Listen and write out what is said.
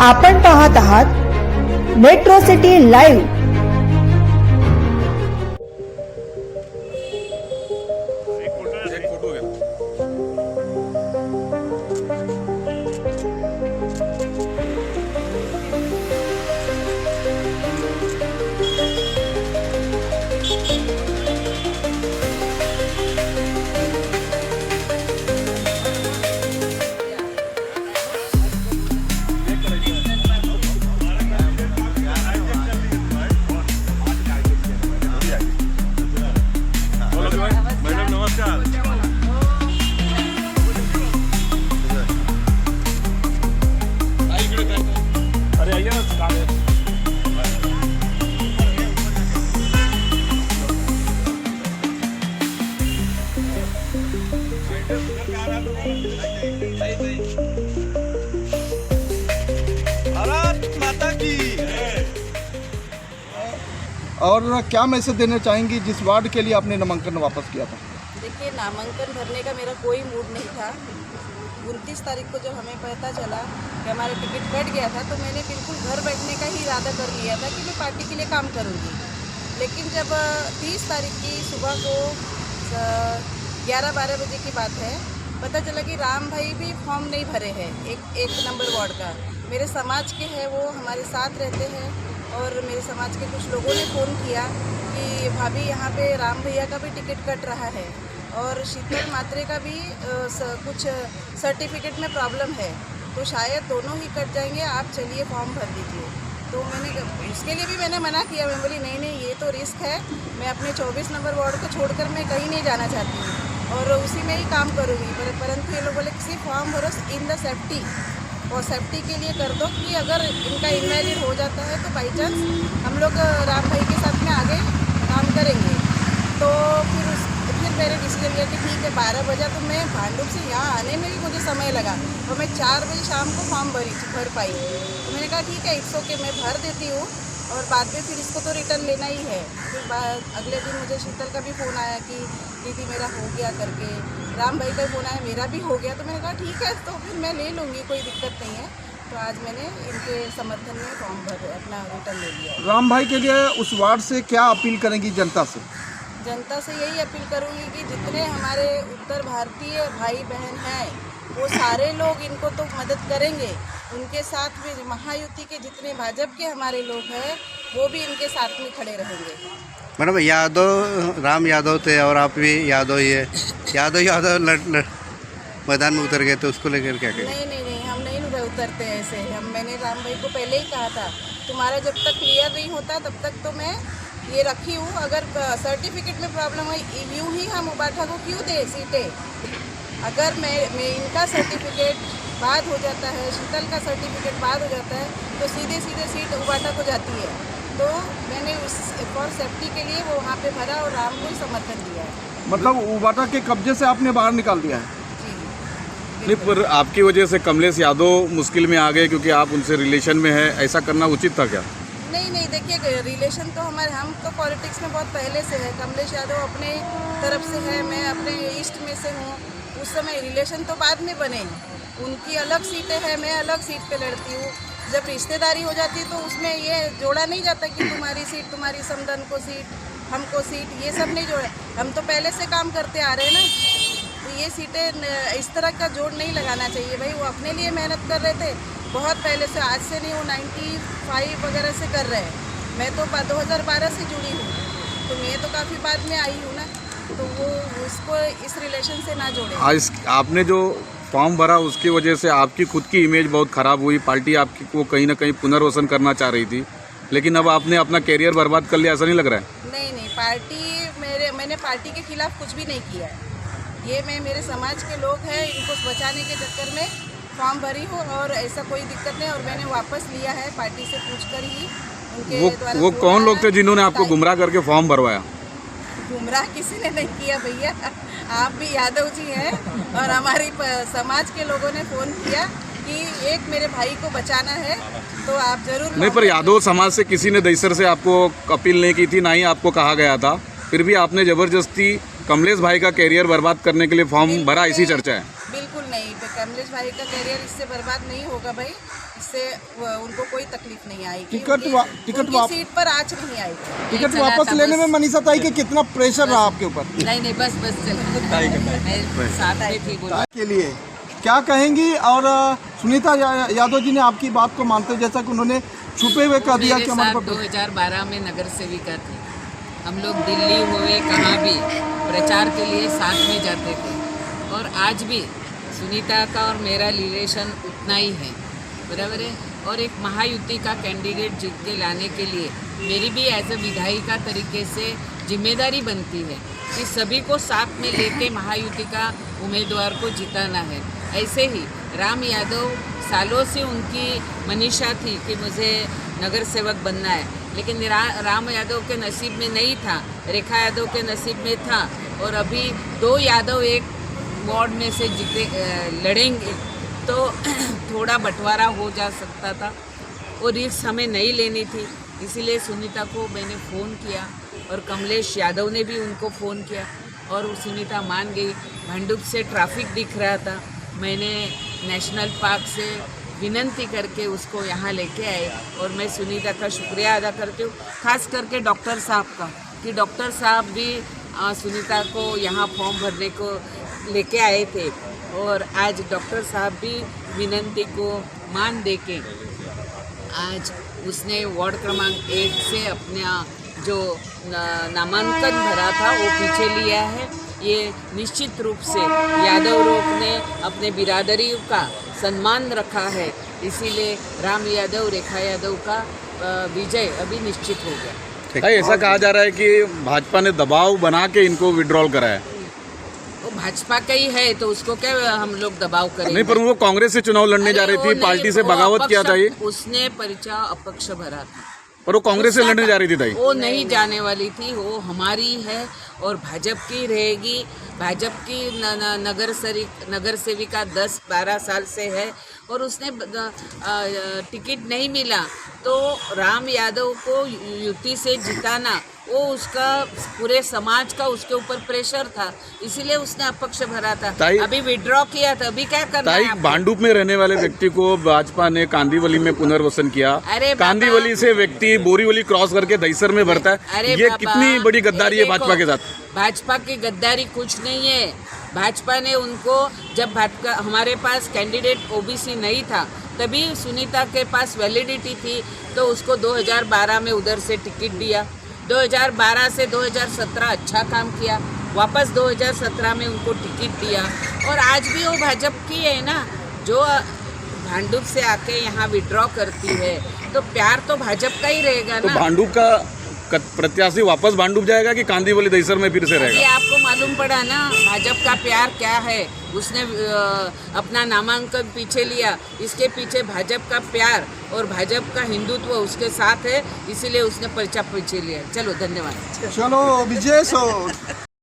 आपण पाहत आहात मेट्रो सिटी लाईव्ह। भारत माता की। और क्या मैसेज देना चाहेंगी जिस वार्ड के लिए आपने नामांकन वापस किया था? देखिए, नामांकन भरने का मेरा कोई मूड नहीं था। 29 तारीख को जब हमें पता चला कि हमारा टिकट कट गया था तो मैंने बिल्कुल घर बैठने का ही इरादा कर लिया था कि मैं पार्टी के लिए काम करूंगी। लेकिन जब 30 तारीख की सुबह को 11-12 बजे की बात है, पता चला कि राम भाई भी फॉर्म नहीं भरे हैं एक नंबर वार्ड का। मेरे समाज के हैं, वो हमारे साथ रहते हैं और मेरे समाज के कुछ लोगों ने फ़ोन किया कि भाभी यहाँ पे राम भैया का भी टिकट कट रहा है और शीतल मात्रे का भी कुछ सर्टिफिकेट में प्रॉब्लम है, तो शायद दोनों ही कट जाएंगे, आप चलिए फॉर्म भर दीजिए। तो मैंने उसके लिए भी मैंने मना किया। मैं बोली नहीं ये तो रिस्क है, मैं अपने 24 नंबर वार्ड को छोड़कर मैं कहीं नहीं जाना चाहती हूँ और उसी में ही काम करूँगी। परंतु ये लोग बोले किसी फॉर्म भरो इन द सेफ्टी, और सेफ्टी के लिए कर दो कि अगर इनका इनवैलिड हो जाता है तो बाई चांस हम लोग राम भाई के साथ में आगे काम करेंगे। तो फिर मैंने डिसीजन लिया कि ठीक है 12 बजे, तो मैं भांडुप से यहाँ आने में भी मुझे समय लगा और मैं 4 बजे शाम को फॉर्म भर पाई। तो मैंने कहा ठीक है इट्स ओके, मैं भर देती हूँ और बाद में फिर इसको तो रिटर्न लेना ही है। फिर अगले दिन मुझे शीतल का भी फ़ोन आया कि दीदी मेरा हो गया करके, राम भाई का फ़ोन आया मेरा भी हो गया। तो मैंने कहा ठीक है तो फिर मैं ले लूँगी, कोई दिक्कत नहीं है। तो आज मैंने इनके समर्थन में फॉर्म भर अपना रिटर्न ले लिया। राम भाई के लिए उस वार्ड से क्या अपील करेंगी जनता से? जनता से यही अपील करूँगी कि जितने हमारे उत्तर भारतीय भाई बहन हैं वो सारे लोग इनको तो मदद करेंगे, उनके साथ भी महायुति के जितने भाजपा के हमारे लोग हैं वो भी इनके साथ में खड़े रहेंगे। मैडम यादव, राम यादव थे और आप भी यादव ही है, यादव मैदान में उतर गए तो उसको लेकर क्या कहें? नहीं हम नहीं उतरते ऐसे। मैंने राम भाई को पहले ही कहा था तुम्हारा जब तक क्लियर नहीं होता तब तक तो मैं ये रखी हूँ, अगर सर्टिफिकेट में प्रॉब्लम है यूँ ही हम उबाठा को क्यों दे सीटें। अगर मैं इनका सर्टिफिकेट बाद हो जाता है, शीतल का सर्टिफिकेट बाद हो जाता है तो सीधे सीट उबाठा को जाती है। तो मैंने उस फॉर सेफ्टी के लिए वो वहाँ पे भरा और राम को ही समर्थन दिया है। मतलब उबाटा के कब्जे से आपने बाहर निकाल दिया है? नहीं, पर आपकी वजह से कमलेश यादव मुश्किल में आ गए क्योंकि आप उनसे रिलेशन में है, ऐसा करना उचित था क्या? नहीं देखिए, रिलेशन तो हम तो पॉलिटिक्स में बहुत पहले से है। कमलेश यादव अपने तरफ से है, मैं अपने ईस्ट में से हूँ। उस समय रिलेशन तो बाद में बने, उनकी अलग सीटें हैं, मैं अलग सीट पे लड़ती हूँ। जब रिश्तेदारी हो जाती है तो उसमें ये जोड़ा नहीं जाता कि तुम्हारी सीट, तुम्हारी समधन को सीट, हमको सीट, ये सब नहीं जोड़ा। हम तो पहले से काम करते आ रहे हैं ना, तो ये सीटें इस तरह का जोड़ नहीं लगाना चाहिए। भाई वो अपने लिए मेहनत कर रहे थे बहुत पहले से, आज से नहीं, वो 95 वगैरह से कर रहे हैं। मैं तो 2012 से जुड़ी हूँ, तो मैं तो काफ़ी बाद में आई हूँ ना, तो वो उसको इस रिलेशन से ना जोड़े। आज आपने जो फॉर्म भरा उसकी वजह से आपकी खुद की इमेज बहुत ख़राब हुई, पार्टी आपकी को कहीं ना कहीं पुनर्वसन करना चाह रही थी, लेकिन अब आपने अपना कैरियर बर्बाद कर लिया, ऐसा नहीं लग रहा है? नहीं मैंने पार्टी के खिलाफ कुछ भी नहीं किया है। ये मेरे समाज के लोग हैं, इनको बचाने के चक्कर में फॉर्म भरी हूँ और ऐसा कोई दिक्कत नहीं। और मैंने वापस लिया है पार्टी से पूछकर ही उनके द्वारा। वो कौन लोग थे जिन्होंने आपको गुमराह करके फॉर्म भरवाया? गुमराह किसी ने नहीं किया भैया, आप भी यादव जी हैं और हमारी समाज के लोगों ने फ़ोन किया कि एक मेरे भाई को बचाना है तो आप ज़रूर। नहीं, पर यादव समाज से किसी ने दहीसर से आपको अपील नहीं की थी, ना ही आपको कहा गया था, फिर भी आपने ज़बरदस्ती कमलेश भाई का कैरियर बर्बाद करने के लिए फॉर्म भरा, इसी चर्चा है। बिल्कुल नहीं, कमलेश भाई का कैरियर इससे बर्बाद नहीं होगा भाई। से उनको कोई तकलीफ नहीं आएगी। टिकट सीट पर आँच नहीं आएगी। टिकट वापस लेने में मनीषा ताई के कितना प्रेशर रहा आपके ऊपर? नहीं बस चलो साथ आई थी बोलो के लिए क्या कहेंगी? और सुनीता यादव जी ने आपकी बात को मानते हुए जैसा कि उन्होंने छुपे हुए कह दिया कि हमारे पास 2012 में नगर सेविका थी, हम लोग दिल्ली हुए कहाँ भी प्रचार के लिए साथ में जाते थे, और आज भी सुनीता का और मेरा रिलेशन उतना ही है, बराबर है। और एक महायुति का कैंडिडेट जीत के लाने के लिए मेरी भी एज ए विधायिका तरीके से जिम्मेदारी बनती है कि सभी को साथ में लेके महायुति का उम्मीदवार को जिताना है। ऐसे ही राम यादव सालों से उनकी मनीषा थी कि मुझे नगर सेवक बनना है, लेकिन राम यादव के नसीब में नहीं था, रेखा यादव के नसीब में था, और अभी 2 यादव एक वार्ड में से जीते लड़ेंगे तो थोड़ा बंटवारा हो जा सकता था, और रिस्क हमें नहीं लेनी थी। इसीलिए सुनीता को मैंने फ़ोन किया और कमलेश यादव ने भी उनको फ़ोन किया और सुनीता मान गई। भांडुप से ट्रैफिक दिख रहा था, मैंने नेशनल पार्क से विनंती करके उसको यहाँ लेके आए, और मैं सुनीता का शुक्रिया अदा करती हूँ, खास करके डॉक्टर साहब का, कि डॉक्टर साहब भी सुनीता को यहाँ फॉर्म भरने को लेके आए थे, और आज डॉक्टर साहब भी विनंती को मान दे के आज उसने वार्ड क्रमांक 1 से अपना जो नामांकन भरा था वो पीछे लिया है। ये निश्चित रूप से यादव लोग ने अपने बिरादरी का सम्मान रखा है, इसीलिए राम यादव रेखा यादव का विजय अभी निश्चित हो गया। भाई ऐसा कहा जा रहा है कि भाजपा ने दबाव बना के इनको विड्रॉल करा है। वो भाजपा का ही है तो उसको क्या हम लोग दबाव करेंगे? नहीं, पर वो कांग्रेस से चुनाव लड़ने जा रही थी, पार्टी से बगावत किया था ये। उसने पर्चा अपक्ष भरा था, पर वो कांग्रेस से लड़ने जा रही थी। वो नहीं जाने वाली थी, वो हमारी है और भाजपा की रहेगी। भाजपा की नगर सेविका 10-12 साल से है, और उसने टिकट नहीं मिला तो राम यादव को युति से जिताना वो उसका पूरे समाज का उसके ऊपर प्रेशर था, इसीलिए उसने अपक्ष भरा था। अभी विड्रॉ किया था, अभी क्या करना है आपको? भांडुप में रहने वाले व्यक्ति को भाजपा ने कांदीवली में पुनर्वसन किया। अरे कांदीवली से व्यक्ति बोरीवली क्रॉस करके दहीसर में भरता है। ये कितनी बड़ी गद्दारी है भाजपा के साथ? भाजपा की गद्दारी कुछ नहीं है। भाजपा ने उनको, जब हमारे पास कैंडिडेट ओबीसी नहीं था तभी सुनीता के पास वैलिडिटी थी, तो उसको 2012 में उधर से टिकट दिया। 2012 से 2017 अच्छा काम किया, वापस 2017 में उनको टिकट दिया, और आज भी वो भाजपा की है ना, जो भांडुप से आके यहाँ विड्रॉ करती है, तो प्यार तो भाजपा का ही रहेगा ना। तो भांडुप का प्रत्याशी वापस भांडुप जाएगा कि कांदीवली दहीसर में फिर से रहेगा? ये आपको मालूम पड़ा ना भाजपा का प्यार क्या है। उसने अपना नामांकन पीछे लिया, इसके पीछे भाजपा का प्यार और भाजपा का हिंदुत्व उसके साथ है, इसीलिए उसने पर्चा पीछे लिया। चलो धन्यवाद। चलो विजय सो